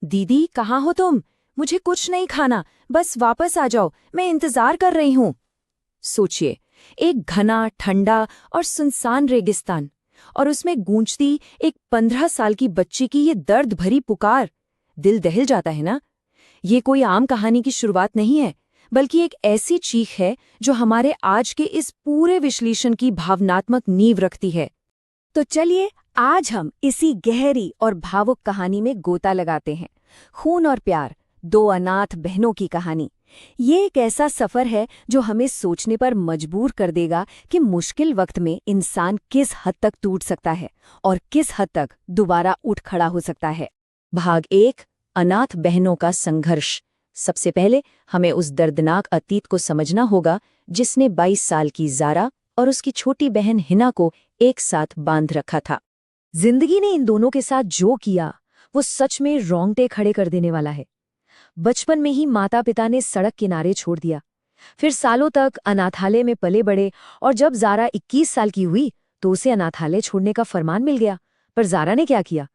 दीदी कहाँ हो तुम? मुझे कुछ नहीं खाना, बस वापस आ जाओ, मैं इंतजार कर रही हूँ। सोचिए, एक घना, ठंडा और सुनसान रेगिस्तान, और उसमें गूंजती एक 15 साल की बच्ची की ये दर्द भरी पुकार। दिल दहल जाता है ना? ये कोई आम कहानी की शुरुआत नहीं है, बल्कि एक ऐसी चीख है जो हमारे आज के इस पूरे विश्लेषण की भावनात्मक नींव रखती है। तो चलिए आज हम इसी गहरी और भावुक कहानी में गोता लगाते हैं। खून और प्यार, दो अनाथ बहनों की कहानी। ये एक ऐसा सफर है जो हमें सोचने पर मजबूर कर देगा कि मुश्किल वक्त में इंसान किस हद तक टूट सकता है और किस हद तक दोबारा उठ खड़ा हो सकता है। भाग 1, अनाथ बहनों का संघर्ष। सबसे पहले हमें उस दर्दनाक अतीत को समझना होगा जिसने 22 साल की ज़ारा और उसकी छोटी बहन हिना को एक साथ बांध रखा था। जिंदगी ने इन दोनों के साथ जो किया वो सच में रोंगटे खड़े कर देने वाला है। बचपन में ही माता पिता ने सड़क किनारे छोड़ दिया, फिर सालों तक अनाथालय में पले बड़े, और जब ज़ारा 21 साल की हुई तो उसे अनाथालय छोड़ने का फरमान मिल गया। पर ज़ारा ने क्या किया?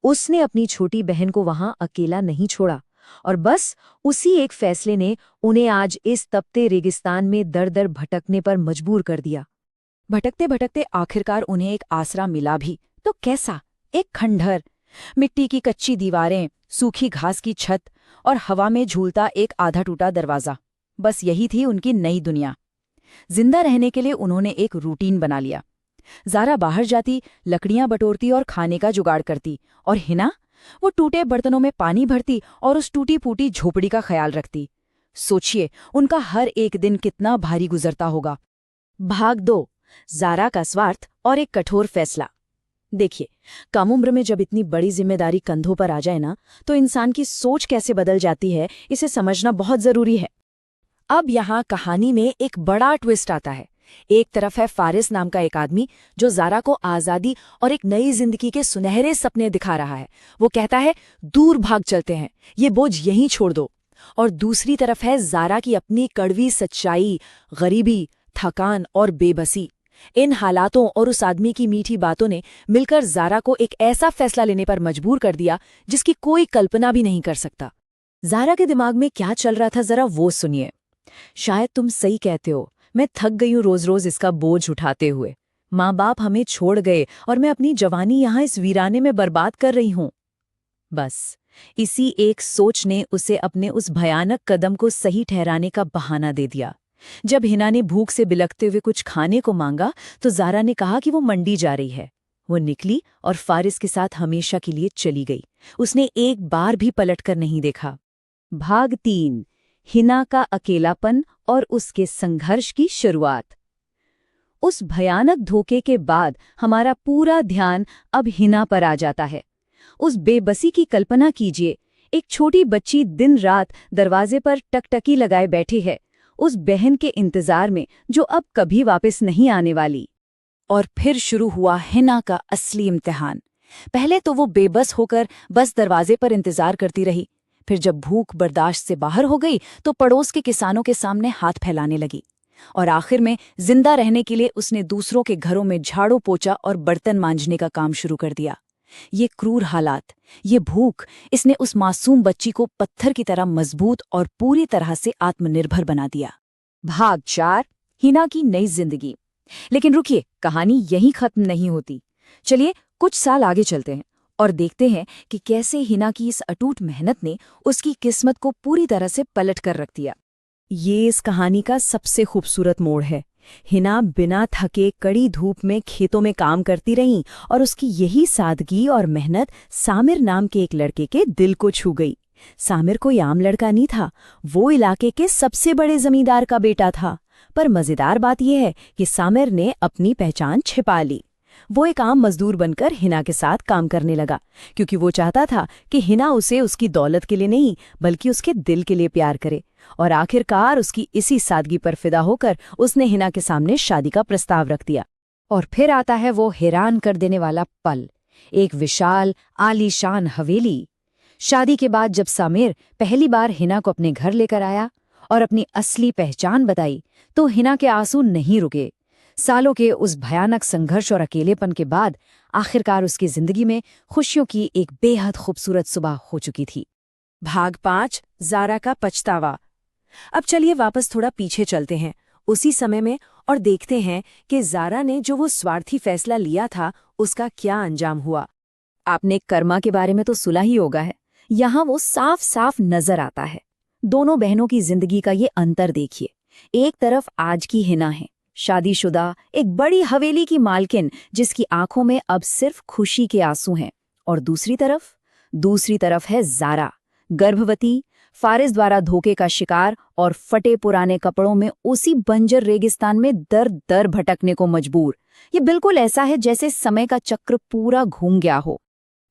उसने अपनी छोटी बहन को वहां अकेला नहीं छोड़ा, और बस उसी एक फैसले ने उन्हें आज इस तपते रेगिस्तान में दर दर भटकने पर मजबूर कर दिया। भटकते भटकते आखिरकार उन्हें एक आसरा मिला भी, तो कैसा? एक खंडहर, मिट्टी की कच्ची दीवारें, सूखी घास की छत और हवा में झूलता एक आधा टूटा दरवाजा। बस यही थी उनकी नई दुनिया। जिंदा रहने के लिए उन्होंने एक रूटीन बना लिया। ज़ारा बाहर जाती, लकड़ियां बटोरती और खाने का जुगाड़ करती, और हिना वो टूटे बर्तनों में पानी भरती और उस टूटी फूटी झोपड़ी का ख्याल रखती। सोचिए, उनका हर एक दिन कितना भारी गुजरता होगा। भाग 2, ज़ारा का स्वार्थ और एक कठोर फैसला। देखिए, कम उम्र में जब इतनी बड़ी जिम्मेदारी कंधों पर आ जाए ना, तो इंसान की सोच कैसे बदल जाती है, इसे समझना बहुत जरूरी है। अब यहाँ कहानी में एक बड़ा ट्विस्ट आता है। एक तरफ है फारिस नाम का एक आदमी जो ज़ारा को आज़ादी और एक नई जिंदगी के सुनहरे सपने दिखा रहा है। वो कहता है, दूर भाग चलते हैं, ये बोझ यहीं छोड़ दो। और दूसरी तरफ है ज़ारा की अपनी कड़वी सच्चाई, गरीबी, थकान और बेबसी। इन हालातों और उस आदमी की मीठी बातों ने मिलकर ज़ारा को एक ऐसा फैसला लेने पर मजबूर कर दिया जिसकी कोई कल्पना भी नहीं कर सकता। ज़ारा के दिमाग में क्या चल रहा था, जरा वो सुनिए। शायद तुम सही कहते हो, मैं थक गई हूँ रोज रोज इसका बोझ उठाते हुए। माँ बाप हमें छोड़ गए और मैं अपनी जवानी यहाँ इस वीराने में बर्बाद कर रही हूँ। बस इसी एक सोच ने उसे अपने उस भयानक कदम को सही ठहराने का बहाना दे दिया। जब हिना ने भूख से बिलखते हुए कुछ खाने को मांगा तो ज़ारा ने कहा कि वो मंडी जा रही है। वो निकली और फारिस के साथ हमेशा के लिए चली गई। उसने एक बार भी पलटकर नहीं देखा। भाग 3, हिना का अकेलापन और उसके संघर्ष की शुरुआत। उस भयानक धोखे के बाद हमारा पूरा ध्यान अब हिना पर आ जाता है। उस बेबसी की कल्पना कीजिए, एक छोटी बच्ची दिन रात दरवाजे पर टकटकी लगाए बैठी है, उस बहन के इंतजार में जो अब कभी वापस नहीं आने वाली। और फिर शुरू हुआ हिना का असली इम्तिहान। पहले तो वो बेबस होकर बस दरवाजे पर इंतजार करती रही, फिर जब भूख बर्दाश्त से बाहर हो गई तो पड़ोस के किसानों के सामने हाथ फैलाने लगी, और आखिर में जिंदा रहने के लिए उसने दूसरों के घरों में झाड़ू पोछा और बर्तन मांजने का काम शुरू कर दिया। ये क्रूर हालात, ये भूख, इसने उस मासूम बच्ची को पत्थर की तरह मजबूत और पूरी तरह से आत्मनिर्भर बना दिया। भाग 4, हिना की नई जिंदगी। लेकिन रुकिए, कहानी यहीं खत्म नहीं होती। चलिए कुछ साल आगे चलते हैं और देखते हैं कि कैसे हिना की इस अटूट मेहनत ने उसकी किस्मत को पूरी तरह से पलट कर रख दिया। ये इस कहानी का सबसे खूबसूरत मोड़ है। हिना बिना थके कड़ी धूप में खेतों में काम करती रहीं, और उसकी यही सादगी और मेहनत सामिर नाम के एक लड़के के दिल को छू गई। सामिर कोई आम लड़का नहीं था, वो इलाके के सबसे बड़े जमींदार का बेटा था। पर मजेदार बात यह है कि सामिर ने अपनी पहचान छिपा ली। वो एक आम मजदूर बनकर हिना के साथ काम करने लगा, क्योंकि वो चाहता था कि हिना उसे उसकी दौलत के लिए नहीं बल्कि उसके दिल के लिए प्यार करे। और आखिरकार उसकी इसी सादगी पर फिदा होकर उसने हिना के सामने शादी का प्रस्ताव रख दिया। और फिर आता है वो हैरान कर देने वाला पल, एक विशाल आलीशान हवेली। शादी के बाद जब सामिर पहली बार हिना को अपने घर लेकर आया और अपनी असली पहचान बताई, तो हिना के आंसू नहीं रुके। सालों के उस भयानक संघर्ष और अकेलेपन के बाद आखिरकार उसकी जिंदगी में खुशियों की एक बेहद खूबसूरत सुबह हो चुकी थी। भाग 5 ज़ारा का पछतावा। अब चलिए वापस थोड़ा पीछे चलते हैं उसी समय में और देखते हैं कि ज़ारा ने जो वो स्वार्थी फैसला लिया था उसका क्या अंजाम हुआ। आपने कर्मा के बारे में तो सुना ही होगा है। यहाँ वो साफ साफ नजर आता है। दोनों बहनों की जिंदगी का ये अंतर देखिए। एक तरफ आज की हिना है, शादीशुदा, एक बड़ी हवेली की मालकिन जिसकी आंखों में अब सिर्फ खुशी के आंसू हैं। और दूसरी तरफ है ज़ारा, गर्भवती, फारिस द्वारा धोखे का शिकार और फटे पुराने कपड़ों में उसी बंजर रेगिस्तान में दर दर भटकने को मजबूर। ये बिल्कुल ऐसा है जैसे समय का चक्र पूरा घूम गया हो।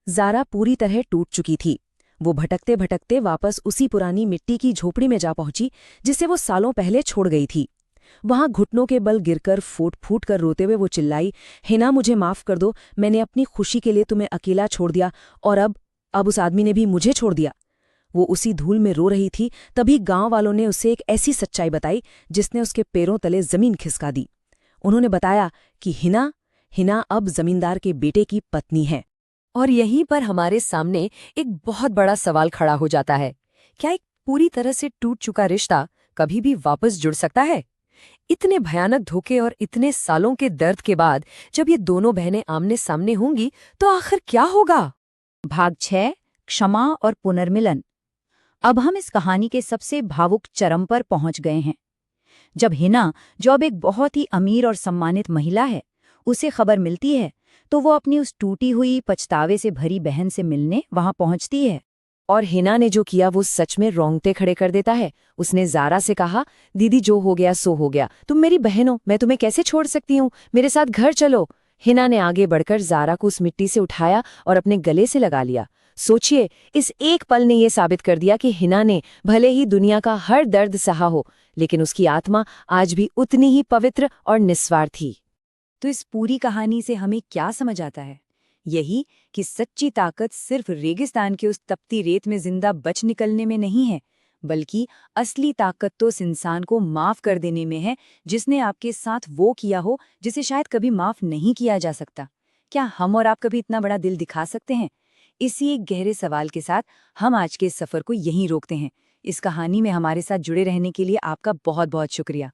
ज़ारा पूरी तरह टूट चुकी थी। वो भटकते भटकते वापस उसी पुरानी मिट्टी की झोपड़ी में जा पहुंची जिसे वो सालों पहले छोड़ गई थी। वहां घुटनों के बल गिरकर फूट फूट कर रोते हुए वो चिल्लाई, हिना मुझे माफ कर दो, मैंने अपनी खुशी के लिए तुम्हें अकेला छोड़ दिया और अब उस आदमी ने भी मुझे छोड़ दिया। वो उसी धूल में रो रही थी, तभी गांव वालों ने उसे एक ऐसी सच्चाई बताई जिसने उसके पैरों तले जमीन खिसका दी। उन्होंने बताया कि हिना अब जमींदार के बेटे की पत्नी है। और यहीं पर हमारे सामने एक बहुत बड़ा सवाल खड़ा हो जाता है, क्या एक पूरी तरह से टूट चुका रिश्ता कभी भी वापस जुड़ सकता है? इतने भयानक धोखे और इतने सालों के दर्द के बाद जब ये दोनों बहनें आमने सामने होंगी तो आखिर क्या होगा? भाग 6 क्षमा और पुनर्मिलन। अब हम इस कहानी के सबसे भावुक चरम पर पहुंच गए हैं। जब हिना, जो अब एक बहुत ही अमीर और सम्मानित महिला है, उसे खबर मिलती है तो वो अपनी उस टूटी हुई पछतावे से भरी बहन से मिलने वहां पहुंचती है। और हिना ने जो किया वो सच में रोंगटे खड़े कर देता है। उसने ज़ारा से कहा, दीदी जो हो गया सो हो गया, तुम मेरी बहन हो, मैं तुम्हें कैसे छोड़ सकती हूँ, मेरे साथ घर चलो। हिना ने आगे बढ़कर ज़ारा को उस मिट्टी से उठाया और अपने गले से लगा लिया। सोचिए, इस एक पल ने यह साबित कर दिया कि हिना ने भले ही दुनिया का हर दर्द सहा हो, लेकिन उसकी आत्मा आज भी उतनी ही पवित्र और निस्वार्थ थी। तो इस पूरी कहानी से हमें क्या समझ आता है? यही कि सच्ची ताकत सिर्फ रेगिस्तान के उस तपती रेत में जिंदा बच निकलने में नहीं है, बल्कि असली ताकत तो उस इंसान को माफ कर देने में है जिसने आपके साथ वो किया हो जिसे शायद कभी माफ नहीं किया जा सकता। क्या हम और आप कभी इतना बड़ा दिल दिखा सकते हैं? इसी एक गहरे सवाल के साथ हम आज के इस सफर को यहीं रोकते हैं। इस कहानी में हमारे साथ जुड़े रहने के लिए आपका बहुत बहुत शुक्रिया।